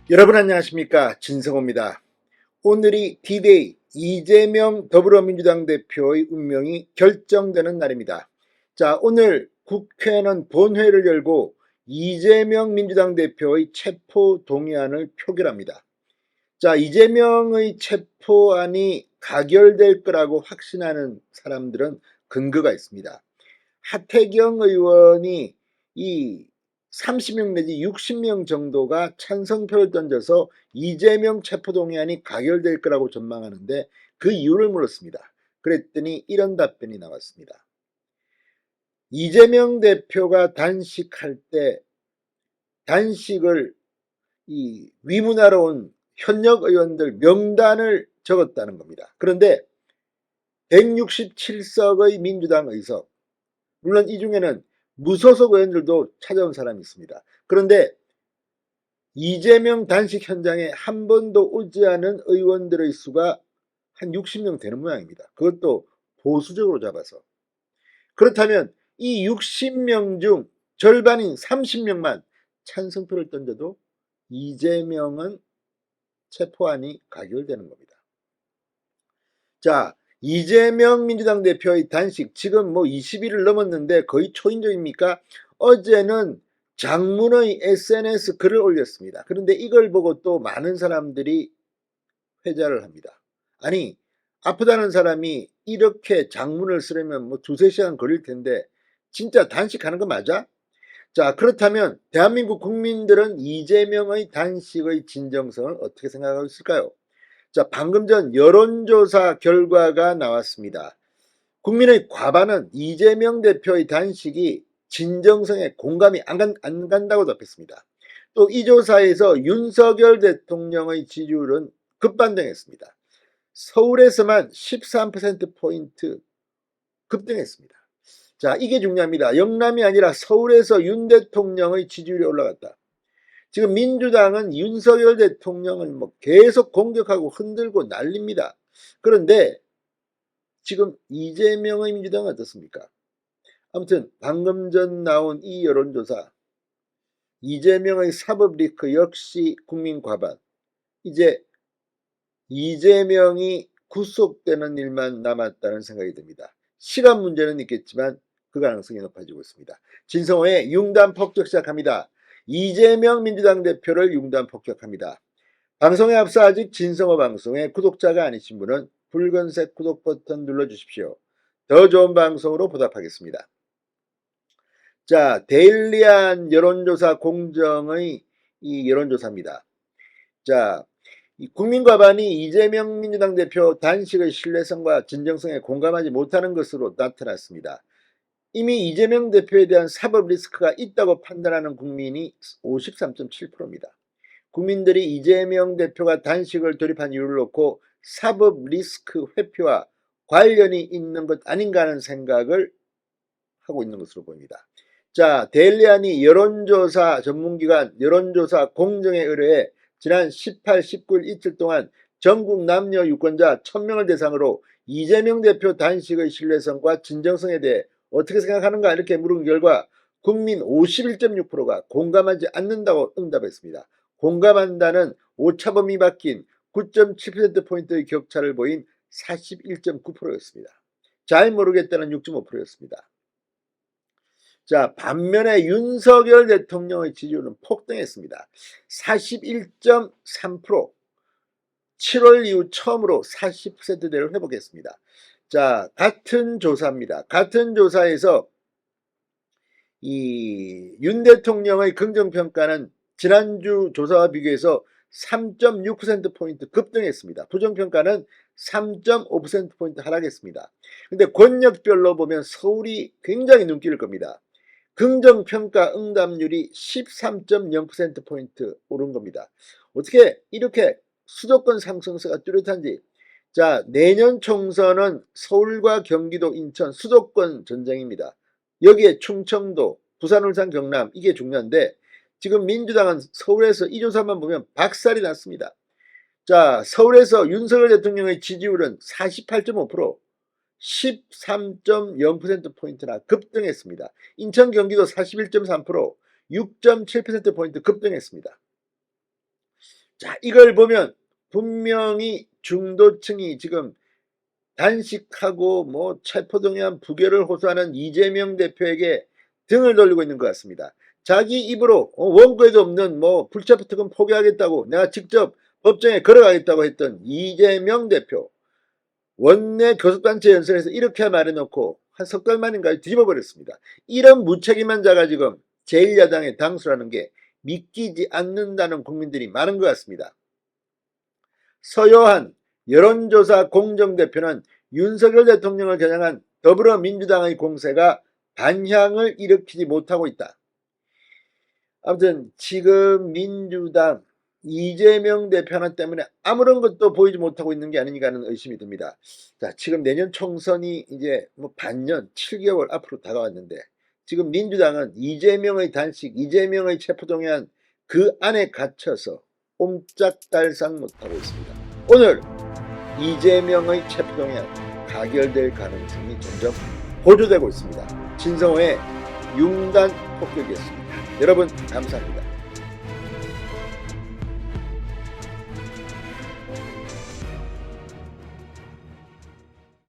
여러분 안녕하십니까, 진성호입니다. 오늘이 D-Day, 이재명 더불어민주당 대표의 운명이 결정되는 날입니다. 자, 오늘 국회는 본회의를 열고 이재명 민주당 대표의 체포 동의안을 표결합니다. 자, 이재명의 체포안이 가결될 거라고 확신하는 사람들은 근거가 있습니다. 하태경 의원이 이 30명 내지 60명 정도가 찬성표를 던져서 이재명 체포동의안이 가결될 거라고 전망하는데, 그 이유를 물었습니다. 그랬더니 이런 답변이 나왔습니다. 이재명 대표가 단식할 때 단식을 위문하러 온 현역 의원들 명단을 적었다는 겁니다. 그런데 167석의 민주당 의석, 물론 이 중에는 무소속 의원들도 찾아온 사람이 있습니다. 그런데 이재명 단식 현장에 한 번도 오지 않은 의원들의 수가 한 60명 되는 모양입니다. 그것도 보수적으로 잡아서. 그렇다면 이 60명 중 절반인 30명만 찬성표를 던져도 이재명은 체포안이 가결되는 겁니다. 자, 이재명 민주당 대표의 단식, 지금 20일을 넘었는데 거의 초인종입니까? 어제는 장문의 SNS 글을 올렸습니다. 그런데 이걸 보고 또 많은 사람들이 회자를 합니다. 아니, 아프다는 사람이 이렇게 장문을 쓰려면 두세 시간 걸릴 텐데 진짜 단식하는 거 맞아? 자, 그렇다면 대한민국 국민들은 이재명의 단식의 진정성을 어떻게 생각하고 있을까요? 자, 방금 전 여론조사 결과가 나왔습니다. 국민의 과반은 이재명 대표의 단식이 진정성에 공감이 안 간다고 답했습니다. 또 이 조사에서 윤석열 대통령의 지지율은 급반등했습니다. 서울에서만 13%포인트 급등했습니다. 자, 이게 중요합니다. 영남이 아니라 서울에서 윤 대통령의 지지율이 올라갔다. 지금 민주당은 윤석열 대통령을 계속 공격하고 흔들고 난립니다. 그런데 지금 이재명의 민주당은 어떻습니까? 아무튼 방금 전 나온 이 여론조사, 이재명의 사법 리크 역시 국민 과반, 이제 이재명이 구속되는 일만 남았다는 생각이 듭니다. 시간 문제는 있겠지만 그 가능성이 높아지고 있습니다. 진성호의 융단 폭격 시작합니다. 이재명 민주당 대표를 융단 폭격합니다. 방송에 앞서 아직 진성호 방송의 구독자가 아니신 분은 붉은색 구독 버튼 눌러주십시오. 더 좋은 방송으로 보답하겠습니다. 자, 데일리안 여론조사 공정의 이 여론조사입니다. 자, 국민 과반이 이재명 민주당 대표 단식의 신뢰성과 진정성에 공감하지 못하는 것으로 나타났습니다. 이미 이재명 대표에 대한 사법 리스크가 있다고 판단하는 국민이 53.7%입니다. 국민들이 이재명 대표가 단식을 돌입한 이유를 놓고 사법 리스크 회피와 관련이 있는 것 아닌가 하는 생각을 하고 있는 것으로 보입니다. 자, 데일리안이 여론조사 전문기관 여론조사 공정에 의뢰해 지난 18, 19일 이틀 동안 전국 남녀 유권자 1000명을 대상으로 이재명 대표 단식의 신뢰성과 진정성에 대해 어떻게 생각하는가 이렇게 물은 결과 국민 51.6%가 공감하지 않는다고 응답했습니다. 공감한다는 오차범위 바뀐 9.7%포인트의 격차를 보인 41.9%였습니다. 잘 모르겠다는 6.5%였습니다. 자, 반면에 윤석열 대통령의 지지율은 폭등했습니다. 41.3%, 7월 이후 처음으로 40%대를 회복했습니다. 자, 같은 조사입니다. 같은 조사에서 이 윤 대통령의 긍정평가는 지난주 조사와 비교해서 3.6%포인트 급등했습니다. 부정평가는 3.5%포인트 하락했습니다. 근데 권역별로 보면 서울이 굉장히 눈길을 겁니다. 긍정평가 응답률이 13.0%포인트 오른 겁니다. 어떻게 이렇게 수도권 상승세가 뚜렷한지. 자, 내년 총선은 서울과 경기도, 인천 수도권 전쟁입니다. 여기에 충청도, 부산, 울산, 경남 이게 중요한데 지금 민주당은 서울에서 이 조사만 보면 박살이 났습니다. 자, 서울에서 윤석열 대통령의 지지율은 48.5%, 13.0%포인트나 급등했습니다. 인천, 경기도 41.3%, 6.7%포인트 급등했습니다. 자, 이걸 보면 분명히 중도층이 지금 단식하고 뭐 체포동의안 부결을 호소하는 이재명 대표에게 등을 돌리고 있는 것 같습니다. 자기 입으로 원고에도 없는 뭐 불체포 특권 포기하겠다고 내가 직접 법정에 걸어가겠다고 했던 이재명 대표 원내 교섭단체 연설에서 이렇게 말해놓고 한 석 달 만인가요? 뒤집어버렸습니다. 이런 무책임한 자가 지금 제1야당의 당수라는 게 믿기지 않는다는 국민들이 많은 것 같습니다. 서요한 여론조사 공정대표는 윤석열 대통령을 겨냥한 더불어민주당의 공세가 반향을 일으키지 못하고 있다. 아무튼 지금 민주당 이재명 대표 하나 때문에 아무런 것도 보이지 못하고 있는 게 아닌가 하는 의심이 듭니다. 자, 지금 내년 총선이 이제 뭐 반년 7개월 앞으로 다가왔는데 지금 민주당은 이재명의 단식, 이재명의 체포동의안 그 안에 갇혀서 옴짝달싹 못하고 있습니다. 오늘 이재명의 체포동의안 가결될 가능성이 점점 고조되고 있습니다. 진성호의 융단 폭격이었습니다. 여러분 감사합니다.